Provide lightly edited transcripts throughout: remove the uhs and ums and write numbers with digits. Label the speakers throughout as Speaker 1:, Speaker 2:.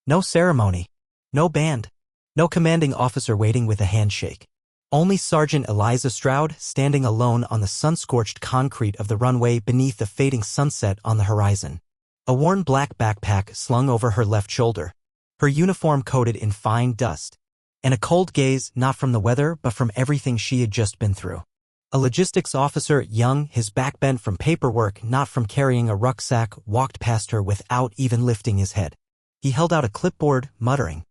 Speaker 1: No ceremony. No band. No commanding officer waiting with a handshake. Only Sergeant Eliza Stroud standing alone on the sun-scorched concrete of the runway beneath the fading sunset on the horizon. A worn black backpack slung over her left shoulder. Her uniform coated in fine dust. And a cold gaze not from the weather but from everything she had just been through. A logistics officer, young, his back bent from paperwork, not from carrying a rucksack, walked past her without even lifting his head. He held out a clipboard, muttering,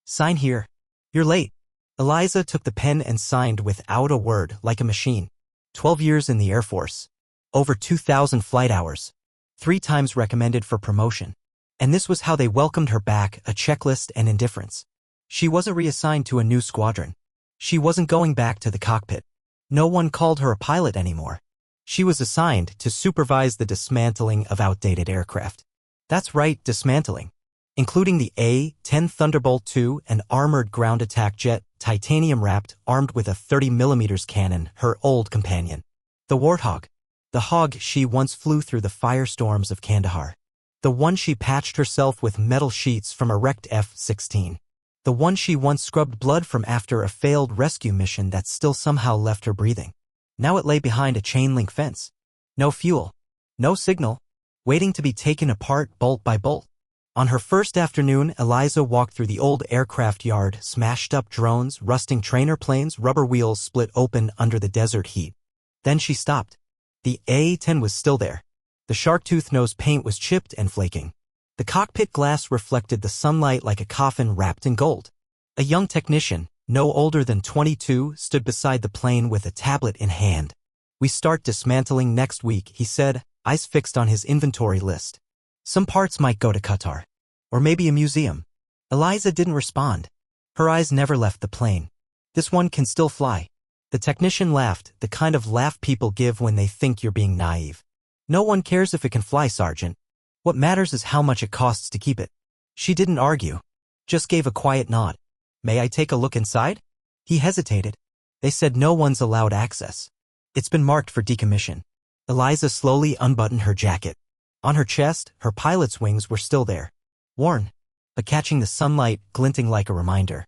Speaker 1: "Sign here. You're late." Eliza took the pen and signed without a word, like a machine. 12 years in the Air Force. Over 2,000 flight hours. 3 times recommended for promotion. And this was how they welcomed her back, a checklist and indifference. She wasn't reassigned to a new squadron. She wasn't going back to the cockpit. No one called her a pilot anymore. She was assigned to supervise the dismantling of outdated aircraft. That's right, dismantling. Including the A-10 Thunderbolt II, an armored ground attack jet, titanium-wrapped, armed with a 30mm cannon, her old companion. The Warthog. The hog she once flew through the firestorms of Kandahar. The one she patched herself with metal sheets from a wrecked F-16. The one she once scrubbed blood from after a failed rescue mission that still somehow left her breathing. Now it lay behind a chain-link fence. No fuel. No signal. Waiting to be taken apart bolt by bolt. On her first afternoon, Eliza walked through the old aircraft yard, smashed-up drones, rusting trainer planes, rubber wheels split open under the desert heat. Then she stopped. The A-10 was still there. The shark-tooth nose paint was chipped and flaking. The cockpit glass reflected the sunlight like a coffin wrapped in gold. A young technician, no older than 22, stood beside the plane with a tablet in hand. "We start dismantling next week," he said, eyes fixed on his inventory list. "Some parts might go to Qatar. Or maybe a museum." Eliza didn't respond. Her eyes never left the plane. "This one can still fly." The technician laughed, the kind of laugh people give when they think you're being naive. "No one cares if it can fly, Sergeant. What matters is how much it costs to keep it." She didn't argue. Just gave a quiet nod. "May I take a look inside?" He hesitated. "They said no one's allowed access. It's been marked for decommission." Eliza slowly unbuttoned her jacket. On her chest, her pilot's wings were still there. Worn, but catching the sunlight, glinting like a reminder.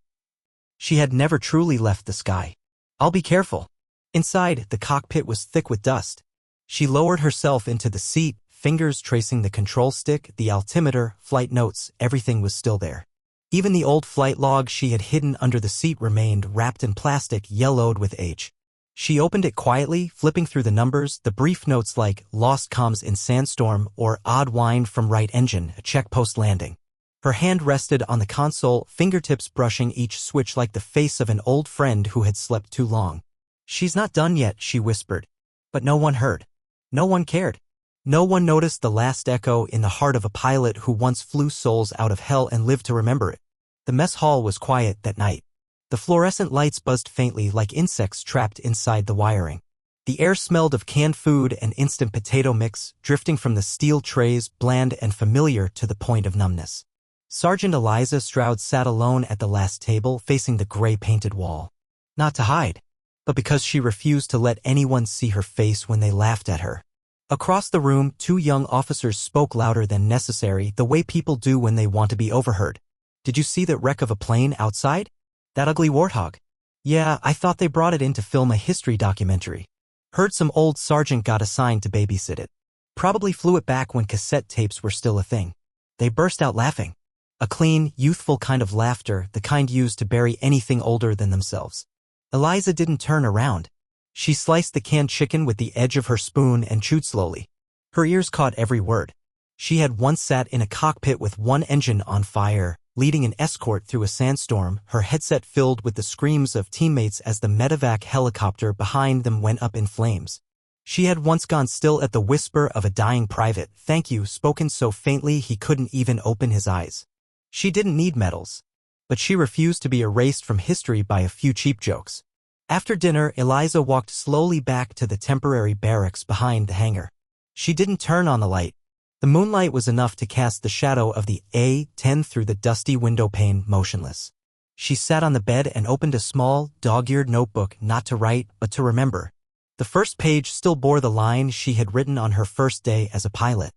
Speaker 1: She had never truly left the sky. "I'll be careful." Inside, the cockpit was thick with dust. She lowered herself into the seat, fingers tracing the control stick, the altimeter, flight notes, everything was still there. Even the old flight log she had hidden under the seat remained wrapped in plastic, yellowed with age. She opened it quietly, flipping through the numbers, the brief notes like "lost comms in sandstorm" or "odd whine from right engine, a checkpost landing." Her hand rested on the console, fingertips brushing each switch like the face of an old friend who had slept too long. "She's not done yet," she whispered. But no one heard. No one cared. No one noticed the last echo in the heart of a pilot who once flew souls out of hell and lived to remember it. The mess hall was quiet that night. The fluorescent lights buzzed faintly like insects trapped inside the wiring. The air smelled of canned food and instant potato mix, drifting from the steel trays, bland and familiar to the point of numbness. Sergeant Eliza Stroud sat alone at the last table, facing the gray-painted wall. Not to hide, but because she refused to let anyone see her face when they laughed at her. Across the room, 2 young officers spoke louder than necessary, the way people do when they want to be overheard. "Did you see that wreck of a plane outside? That ugly Warthog?" "Yeah, I thought they brought it in to film a history documentary. Heard some old sergeant got assigned to babysit it. Probably flew it back when cassette tapes were still a thing." They burst out laughing. A clean, youthful kind of laughter, the kind used to bury anything older than themselves. Eliza didn't turn around. She sliced the canned chicken with the edge of her spoon and chewed slowly. Her ears caught every word. She had once sat in a cockpit with one engine on fire, leading an escort through a sandstorm, her headset filled with the screams of teammates as the medevac helicopter behind them went up in flames. She had once gone still at the whisper of a dying private, "Thank you," spoken so faintly he couldn't even open his eyes. She didn't need medals, but she refused to be erased from history by a few cheap jokes. After dinner, Eliza walked slowly back to the temporary barracks behind the hangar. She didn't turn on the light. The moonlight was enough to cast the shadow of the A-10 through the dusty window pane, motionless. She sat on the bed and opened a small, dog-eared notebook, not to write, but to remember. The first page still bore the line she had written on her first day as a pilot.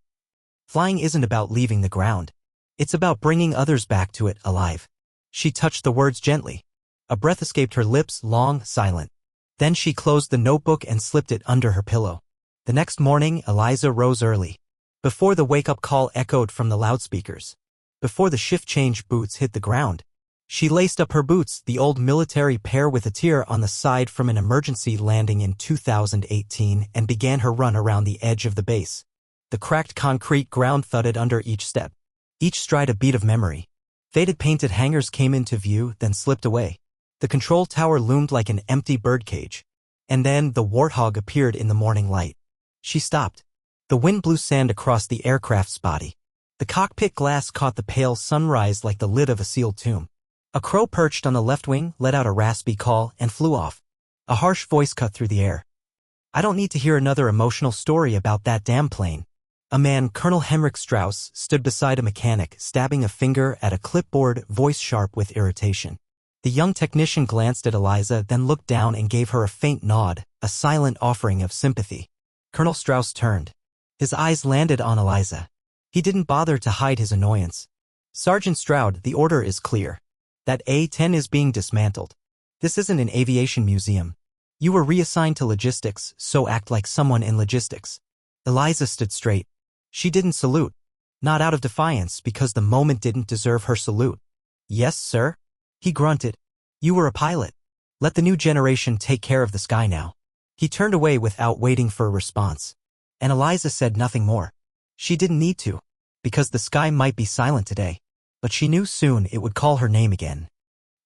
Speaker 1: "Flying isn't about leaving the ground. It's about bringing others back to it alive. She touched the words gently. A breath escaped her lips, long, silent. Then she closed the notebook and slipped it under her pillow. The next morning, Eliza rose early. Before the wake-up call echoed from the loudspeakers. Before the shift change boots hit the ground. She laced up her boots, the old military pair with a tear on the side from an emergency landing in 2018, and began her run around the edge of the base. The cracked concrete ground thudded under each step. Each stride a beat of memory. Faded painted hangars came into view, then slipped away. The control tower loomed like an empty birdcage. And then the Warthog appeared in the morning light. She stopped. The wind blew sand across the aircraft's body. The cockpit glass caught the pale sunrise like the lid of a sealed tomb. A crow perched on the left wing let out a raspy call and flew off. A harsh voice cut through the air. I don't need to hear another emotional story about that damn plane. A man, Colonel Henrik Strauss, stood beside a mechanic, stabbing a finger at a clipboard, voice sharp with irritation. The young technician glanced at Eliza, then looked down and gave her a faint nod, a silent offering of sympathy. Colonel Strauss turned. His eyes landed on Eliza. He didn't bother to hide his annoyance. Sergeant Stroud, the order is clear. That A-10 is being dismantled. This isn't an aviation museum. You were reassigned to logistics, so act like someone in logistics. Eliza stood straight. She didn't salute. Not out of defiance, because the moment didn't deserve her salute. Yes, sir? He grunted. You were a pilot. Let the new generation take care of the sky now. He turned away without waiting for a response. And Eliza said nothing more. She didn't need to, because the sky might be silent today. But she knew soon it would call her name again.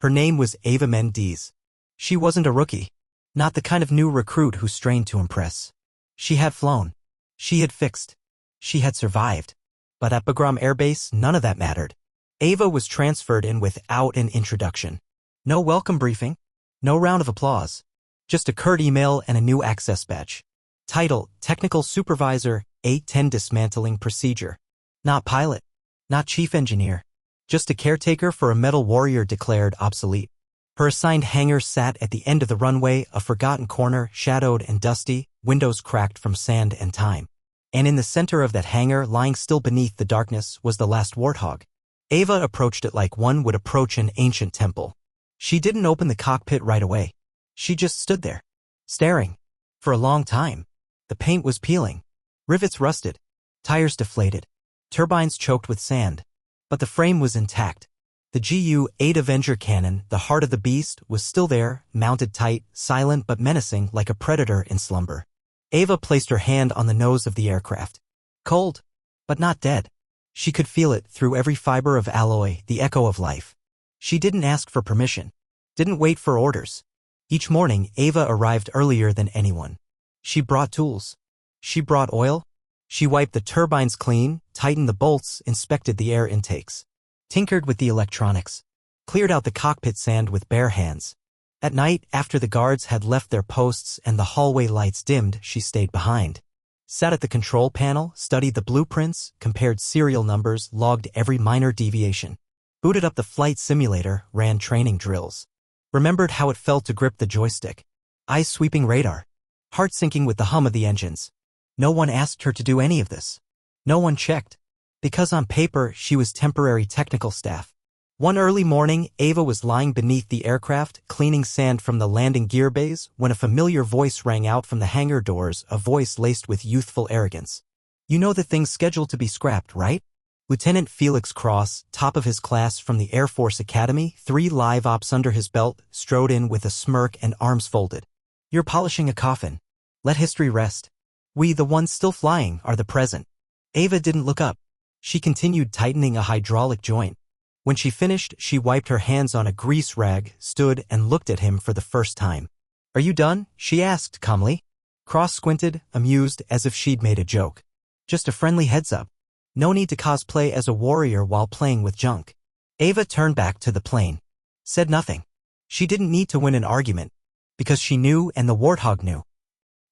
Speaker 1: Her name was Ava Mendes. She wasn't a rookie. Not the kind of new recruit who strained to impress. She had flown. She had fixed. She had survived. But at Bagram Air Base, none of that mattered. Ava was transferred in without an introduction. No welcome briefing. No round of applause. Just a curt email and a new access badge. Title, Technical Supervisor, A-10 Dismantling Procedure. Not pilot. Not chief engineer. Just a caretaker for a metal warrior declared obsolete. Her assigned hangar sat at the end of the runway, a forgotten corner, shadowed and dusty, windows cracked from sand and time. And in the center of that hangar, lying still beneath the darkness, was the last Warthog. Ava approached it like one would approach an ancient temple. She didn't open the cockpit right away. She just stood there, staring. For a long time. The paint was peeling. Rivets rusted. Tires deflated. Turbines choked with sand. But the frame was intact. The Gu-8 Avenger cannon, the heart of the beast, was still there, mounted tight, silent but menacing like a predator in slumber. Ava placed her hand on the nose of the aircraft. Cold, but not dead. She could feel it through every fiber of alloy, the echo of life. She didn't ask for permission. Didn't wait for orders. Each morning, Ava arrived earlier than anyone. She brought tools. She brought oil. She wiped the turbines clean, tightened the bolts, inspected the air intakes. Tinkered with the electronics. Cleared out the cockpit sand with bare hands. At night, after the guards had left their posts and the hallway lights dimmed, she stayed behind. Sat at the control panel, studied the blueprints, compared serial numbers, logged every minor deviation. Booted up the flight simulator, ran training drills. Remembered how it felt to grip the joystick. Eyes sweeping radar. Heart sinking with the hum of the engines. No one asked her to do any of this. No one checked. Because on paper, she was temporary technical staff. One early morning, Ava was lying beneath the aircraft, cleaning sand from the landing gear bays, when a familiar voice rang out from the hangar doors, a voice laced with youthful arrogance. You know the thing's scheduled to be scrapped, right? Lieutenant Felix Cross, top of his class from the Air Force Academy, 3 live ops under his belt, strode in with a smirk and arms folded. You're polishing a coffin. Let history rest. We, the ones still flying, are the present. Ava didn't look up. She continued tightening a hydraulic joint. When she finished, she wiped her hands on a grease rag, stood, and looked at him for the first time. Are you done? She asked calmly. Cross squinted, amused, as if she'd made a joke. Just a friendly heads up. No need to cosplay as a warrior while playing with junk. Ava turned back to the plane. Said nothing. She didn't need to win an argument. Because she knew and the Warthog knew.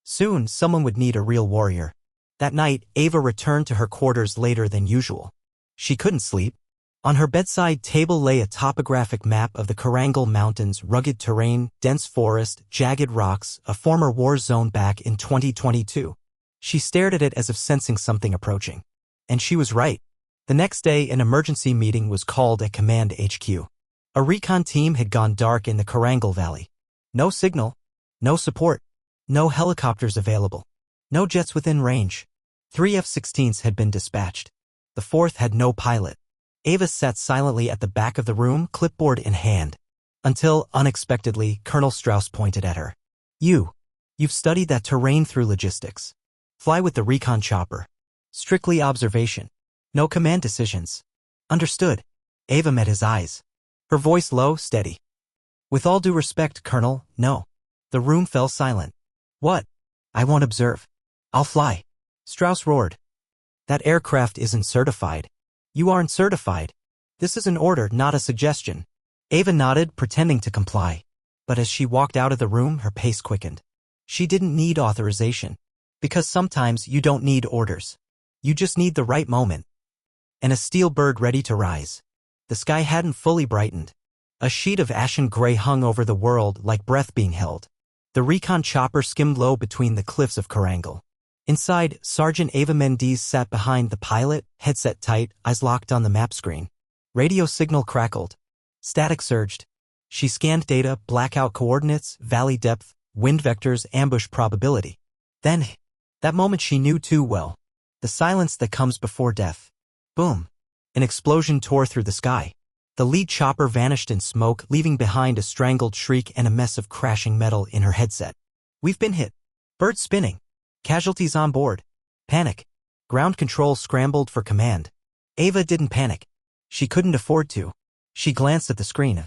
Speaker 1: Soon, someone would need a real warrior. That night, Ava returned to her quarters later than usual. She couldn't sleep. On her bedside table lay a topographic map of the Korangal Mountains, rugged terrain, dense forest, jagged rocks, a former war zone back in 2022. She stared at it as if sensing something approaching. And she was right. The next day, an emergency meeting was called at Command HQ. A recon team had gone dark in the Korangal Valley. No signal, no support, no helicopters available, no jets within range. 3 F-16s had been dispatched. The fourth had no pilot. Ava sat silently at the back of the room, clipboard in hand, until, unexpectedly, Colonel Strauss pointed at her. You've studied that terrain through logistics. Fly with the recon chopper. Strictly observation. No command decisions. Understood. Ava met his eyes. Her voice low, steady. With all due respect, Colonel, no. The room fell silent. What? I won't observe. I'll fly. Strauss roared. That aircraft isn't certified. You aren't certified. This is an order, not a suggestion. Ava nodded, pretending to comply. But as she walked out of the room, her pace quickened. She didn't need authorization. Because sometimes you don't need orders. You just need the right moment. And a steel bird ready to rise. The sky hadn't fully brightened. A sheet of ashen gray hung over the world like breath being held. The recon chopper skimmed low between the cliffs of Korangal. Inside, Sergeant Ava Mendes sat behind the pilot, headset tight, eyes locked on the map screen. Radio signal crackled. Static surged. She scanned data, blackout coordinates, valley depth, wind vectors, ambush probability. Then, that moment she knew too well. The silence that comes before death. Boom. An explosion tore through the sky. The lead chopper vanished in smoke, leaving behind a strangled shriek and a mess of crashing metal in her headset. We've been hit. Bird spinning. Casualties on board. Panic. Ground control scrambled for command. Ava didn't panic. She couldn't afford to. She glanced at the screen.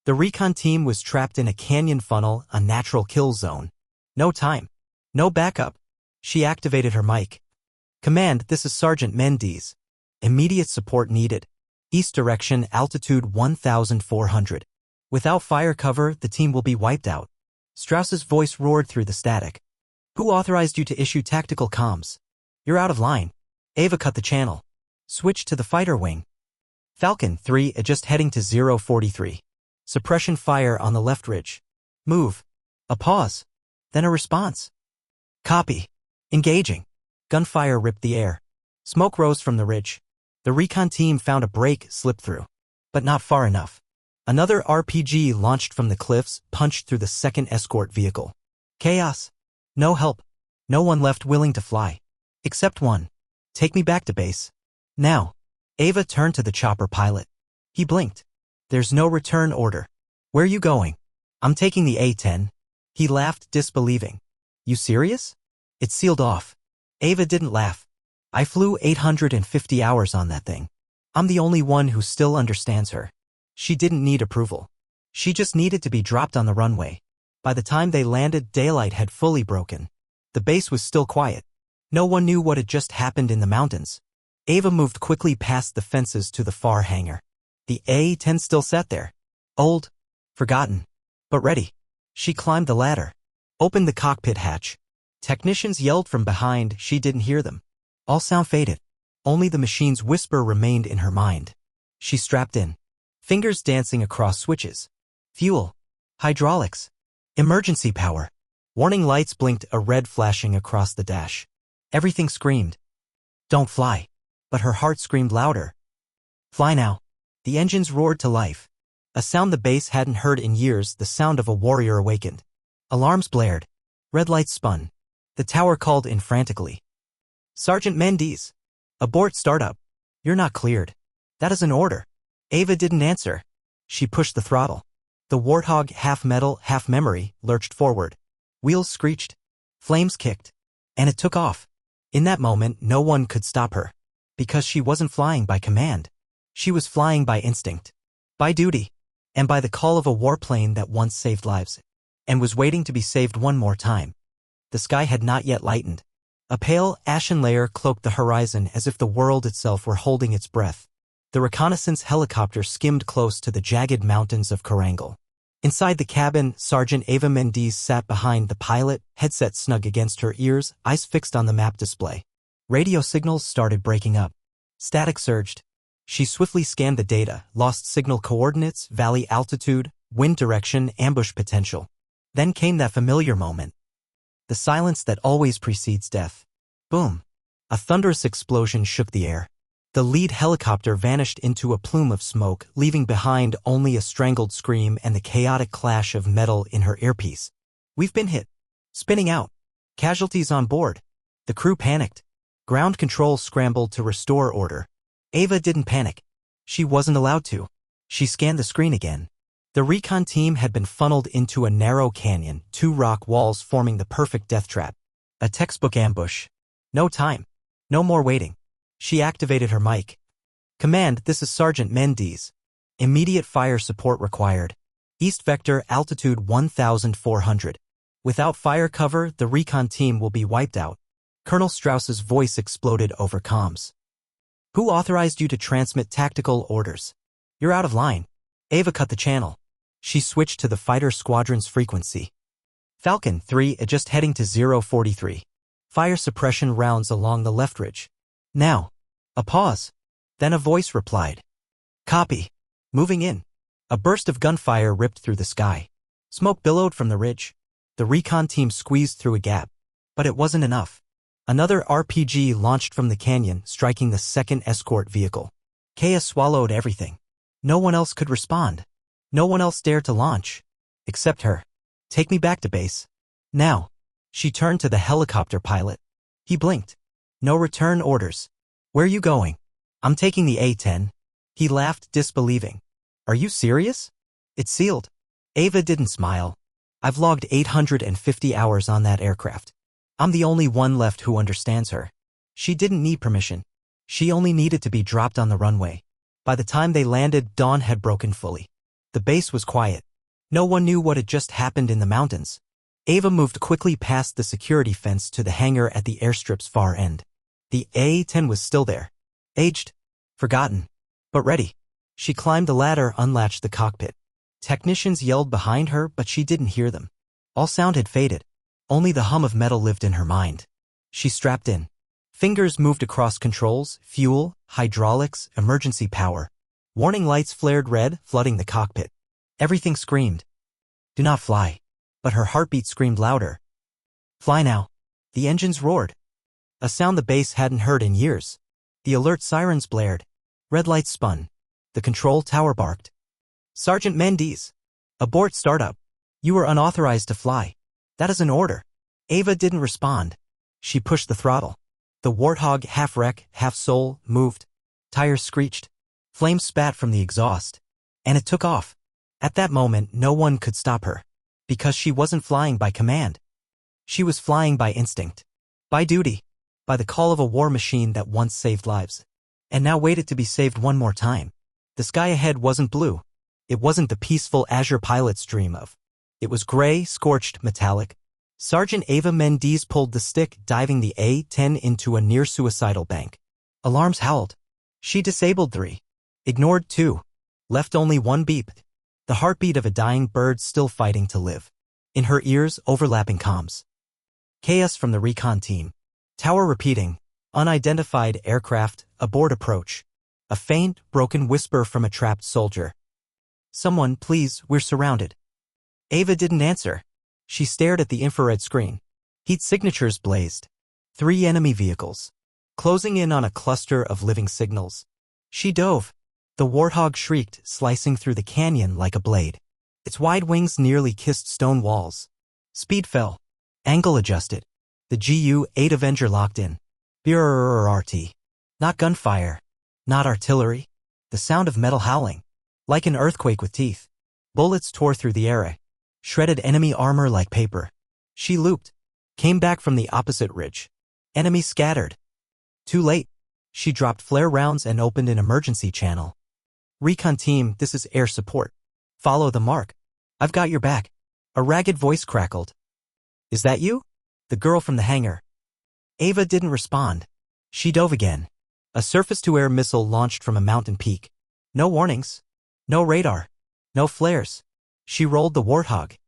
Speaker 1: The recon team was trapped in a canyon funnel, a natural kill zone. No time. No backup. She activated her mic. Command, this is Sergeant Mendes. Immediate support needed. East direction, altitude 1,400. Without fire cover, the team will be wiped out. Strauss's voice roared through the static. Who authorized you to issue tactical comms? You're out of line. Ava cut the channel. Switch to the fighter wing. Falcon 3 just heading to 043. Suppression fire on the left ridge. Move. A pause. Then a response. Copy. Engaging. Gunfire ripped the air. Smoke rose from the ridge. The recon team found a break, slipped through. But not far enough. Another RPG launched from the cliffs, punched through the second escort vehicle. Chaos. No help. No one left willing to fly. Except one. Take me back to base. Now. Ava turned to the chopper pilot. He blinked. There's no return order. Where you going? I'm taking the A-10. He laughed, disbelieving. You serious? It's sealed off. Ava didn't laugh. I flew 850 hours on that thing. I'm the only one who still understands her. She didn't need approval. She just needed to be dropped on the runway. By the time they landed, daylight had fully broken. The base was still quiet. No one knew what had just happened in the mountains. Ava moved quickly past the fences to the far hangar. The A-10 still sat there. Old, forgotten, but ready. She climbed the ladder. Opened the cockpit hatch. Technicians yelled from behind, she didn't hear them. All sound faded. Only the machine's whisper remained in her mind. She strapped in. Fingers dancing across switches. Fuel. Hydraulics. Emergency power. Warning lights blinked, a red flashing across the dash. Everything screamed. Don't fly. But her heart screamed louder. Fly now. The engines roared to life. A sound the base hadn't heard in years, the sound of a warrior awakened. Alarms blared. Red lights spun. The tower called in frantically. Sergeant Mendes. Abort startup. You're not cleared. That is an order. Ava didn't answer. She pushed the throttle. The Warthog, half metal, half memory, lurched forward. Wheels screeched. Flames kicked. And it took off. In that moment, no one could stop her. Because she wasn't flying by command. She was flying by instinct. By duty. And by the call of a warplane that once saved lives. And was waiting to be saved one more time. The sky had not yet lightened. A pale, ashen layer cloaked the horizon as if the world itself were holding its breath. The reconnaissance helicopter skimmed close to the jagged mountains of Korangal. Inside the cabin, Sergeant Ava Mendes sat behind the pilot, headset snug against her ears, eyes fixed on the map display. Radio signals started breaking up. Static surged. She swiftly scanned the data, lost signal coordinates, valley altitude, wind direction, ambush potential. Then came that familiar moment. The silence that always precedes death. Boom. A thunderous explosion shook the air. The lead helicopter vanished into a plume of smoke, leaving behind only a strangled scream and the chaotic clash of metal in her earpiece. "We've been hit. Spinning out. Casualties on board." The crew panicked. Ground control scrambled to restore order. Ava didn't panic. She wasn't allowed to. She scanned the screen again. The recon team had been funneled into a narrow canyon, 2 rock walls forming the perfect death trap. A textbook ambush. No time. No more waiting. She activated her mic. "Command, this is Sergeant Mendes. Immediate fire support required. East vector, altitude 1,400. Without fire cover, the recon team will be wiped out." Colonel Strauss's voice exploded over comms. "Who authorized you to transmit tactical orders? You're out of line." Ava cut the channel. She switched to the fighter squadron's frequency. "Falcon 3, just heading to 043. Fire suppression rounds along the left ridge. Now." A pause. Then a voice replied. "Copy. Moving in." A burst of gunfire ripped through the sky. Smoke billowed from the ridge. The recon team squeezed through a gap. But it wasn't enough. Another RPG launched from the canyon, striking the second escort vehicle. Chaos swallowed everything. No one else could respond. No one else dared to launch. Except her. "Take me back to base. Now." She turned to the helicopter pilot. He blinked. "No return orders." "Where you going?" "I'm taking the A-10. He laughed, disbelieving. "Are you serious?" "It's sealed." Ava didn't smile. "I've logged 850 hours on that aircraft. I'm the only one left who understands her." She didn't need permission. She only needed to be dropped on the runway. By the time they landed, dawn had broken fully. The base was quiet. No one knew what had just happened in the mountains. Ava moved quickly past the security fence to the hangar at the airstrip's far end. The A-10 was still there. Aged. Forgotten. But ready. She climbed the ladder, unlatched the cockpit. Technicians yelled behind her, but she didn't hear them. All sound had faded. Only the hum of metal lived in her mind. She strapped in. Fingers moved across controls, fuel, hydraulics, emergency power. Warning lights flared red, flooding the cockpit. Everything screamed. "Do not fly." But her heartbeat screamed louder. "Fly now." The engines roared. A sound the base hadn't heard in years. The alert sirens blared. Red lights spun. The control tower barked. "Sergeant Mendes. Abort startup. You are unauthorized to fly. That is an order." Ava didn't respond. She pushed the throttle. The Warthog, half wreck, half soul, moved. Tires screeched. Flames spat from the exhaust. And it took off. At that moment, no one could stop her. Because she wasn't flying by command. She was flying by instinct. By duty. By the call of a war machine that once saved lives. And now waited to be saved one more time. The sky ahead wasn't blue. It wasn't the peaceful azure pilots dream of. It was gray, scorched, metallic. Sergeant Ava Mendes pulled the stick, diving the A-10 into a near-suicidal bank. Alarms howled. She disabled 3. Ignored 2. Left only 1 beep. The heartbeat of a dying bird still fighting to live. In her ears, overlapping comms. Chaos from the recon team. Tower repeating. Unidentified aircraft, aboard approach. A faint, broken whisper from a trapped soldier. "Someone, please, we're surrounded." Ava didn't answer. She stared at the infrared screen. Heat signatures blazed. 3 enemy vehicles. Closing in on a cluster of living signals. She dove. The Warthog shrieked, slicing through the canyon like a blade. Its wide wings nearly kissed stone walls. Speed fell. Angle adjusted. The Gu-8 Avenger locked in. BRRRT. Not gunfire. Not artillery. The sound of metal howling. Like an earthquake with teeth. Bullets tore through the air. Shredded enemy armor like paper. She looped. Came back from the opposite ridge. Enemy scattered. Too late. She dropped flare rounds and opened an emergency channel. "Recon team, this is air support. Follow the mark. I've got your back." A ragged voice crackled. "Is that you?" The girl from the hangar. Ava didn't respond. She dove again. A surface-to-air missile launched from a mountain peak. No warnings. No radar. No flares. She rolled the Warthog.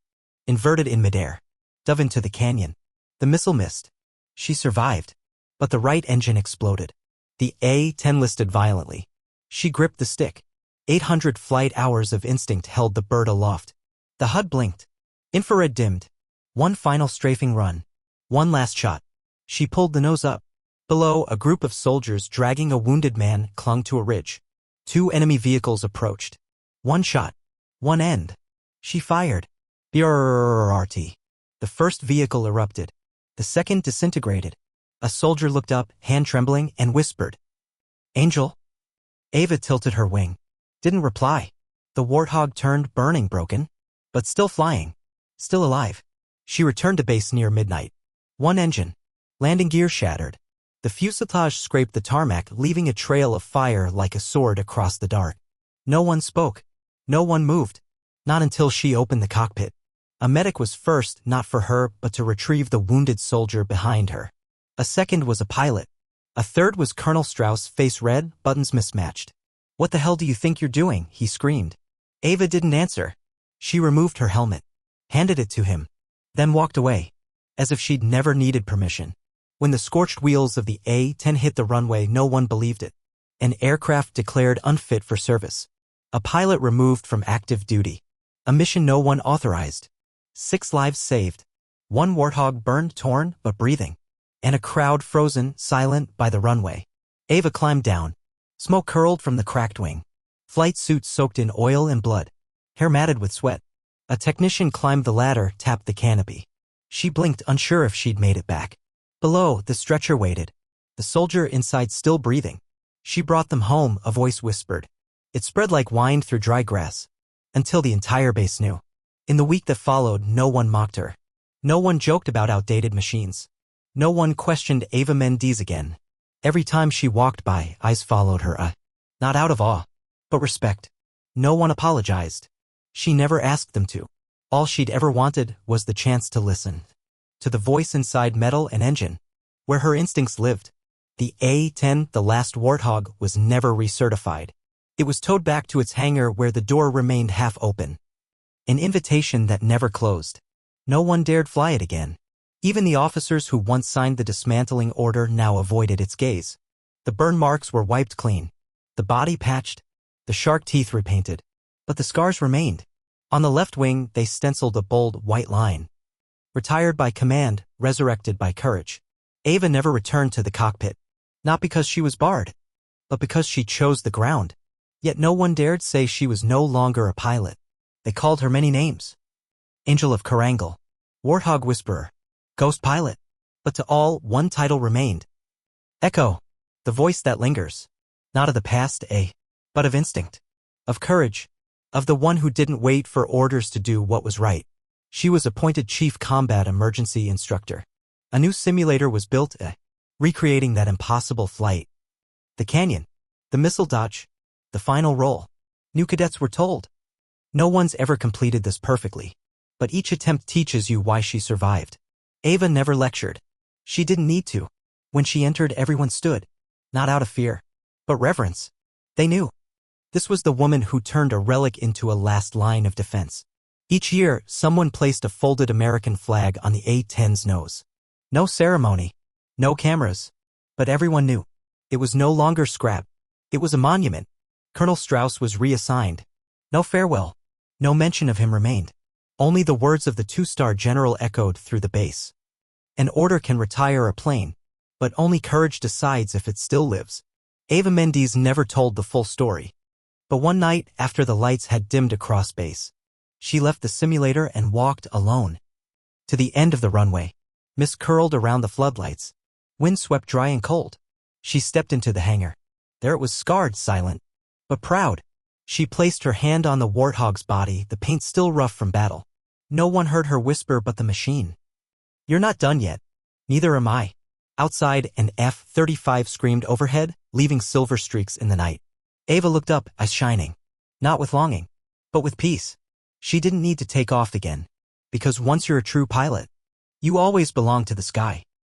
Speaker 1: Inverted in midair. Dove into the canyon. The missile missed. She survived. But the right engine exploded. The A-10 listed violently. She gripped the stick. 800 flight hours of instinct held the bird aloft. The HUD blinked. Infrared dimmed. One final strafing run. One last shot. She pulled the nose up. Below, a group of soldiers dragging a wounded man clung to a ridge. 2 enemy vehicles approached. One shot. One end. She fired. BRRRRT. The first vehicle erupted. The second disintegrated. A soldier looked up, hand trembling, and whispered, "Angel?" Ava tilted her wing. Didn't reply. The Warthog turned, burning broken, but still flying. Still alive. She returned to base near midnight. One engine. Landing gear shattered. The fuselage scraped the tarmac, leaving a trail of fire like a sword across the dark. No one spoke. No one moved. Not until she opened the cockpit. A medic was first, not for her, but to retrieve the wounded soldier behind her. A second was a pilot. A third was Colonel Strauss, face red, buttons mismatched. "What the hell do you think you're doing?" he screamed. Ava didn't answer. She removed her helmet, handed it to him, then walked away, as if she'd never needed permission. When the scorched wheels of the A-10 hit the runway, no one believed it. An aircraft declared unfit for service. A pilot removed from active duty. A mission no one authorized. 6 lives saved. 1 Warthog burned, torn, but breathing. And a crowd frozen, silent, by the runway. Ava climbed down. Smoke curled from the cracked wing. Flight suit soaked in oil and blood. Hair matted with sweat. A technician climbed the ladder, tapped the canopy. She blinked, unsure if she'd made it back. Below, the stretcher waited. The soldier inside still breathing. She brought them home, a voice whispered. It spread like wine through dry grass. Until the entire base knew. In the week that followed, no one mocked her. No one joked about outdated machines. No one questioned Ava Mendes again. Every time she walked by, eyes followed her, not out of awe, but respect. No one apologized. She never asked them to. All she'd ever wanted was the chance to listen. To the voice inside metal and engine, where her instincts lived. The A-10, the last Warthog, was never recertified. It was towed back to its hangar where the door remained half open. An invitation that never closed. No one dared fly it again. Even the officers who once signed the dismantling order now avoided its gaze. The burn marks were wiped clean. The body patched. The shark teeth repainted. But the scars remained. On the left wing, they stenciled a bold white line. Retired by command, resurrected by courage. Ava never returned to the cockpit. Not because she was barred, but because she chose the ground. Yet no one dared say she was no longer a pilot. They called her many names. Angel of Karangal. Warthog Whisperer. Ghost Pilot. But to all, one title remained. Echo. The voice that lingers. Not of the past, but of instinct. Of courage. Of the one who didn't wait for orders to do what was right. She was appointed Chief Combat Emergency Instructor. A new simulator was built, recreating that impossible flight. The canyon. The missile dodge. The final roll. New cadets were told. No one's ever completed this perfectly. But each attempt teaches you why she survived. Ava never lectured. She didn't need to. When she entered, everyone stood. Not out of fear, but reverence. They knew. This was the woman who turned a relic into a last line of defense. Each year, someone placed a folded American flag on the A-10's nose. No ceremony. No cameras. But everyone knew. It was no longer scrap. It was a monument. Colonel Strauss was reassigned. No farewell. No mention of him remained. Only the words of the 2-star general echoed through the base. An order can retire a plane, but only courage decides if it still lives. Ava Mendes never told the full story. But one night, after the lights had dimmed across base, she left the simulator and walked alone. To the end of the runway. Mist curled around the floodlights. Wind swept dry and cold. She stepped into the hangar. There it was, scarred, silent, but proud. She placed her hand on the Warthog's body, the paint still rough from battle. No one heard her whisper but the machine. "You're not done yet." "Neither am I." Outside, an F-35 screamed overhead, leaving silver streaks in the night. Ava looked up, eyes shining. Not with longing, but with peace. She didn't need to take off again. Because once you're a true pilot, you always belong to the sky.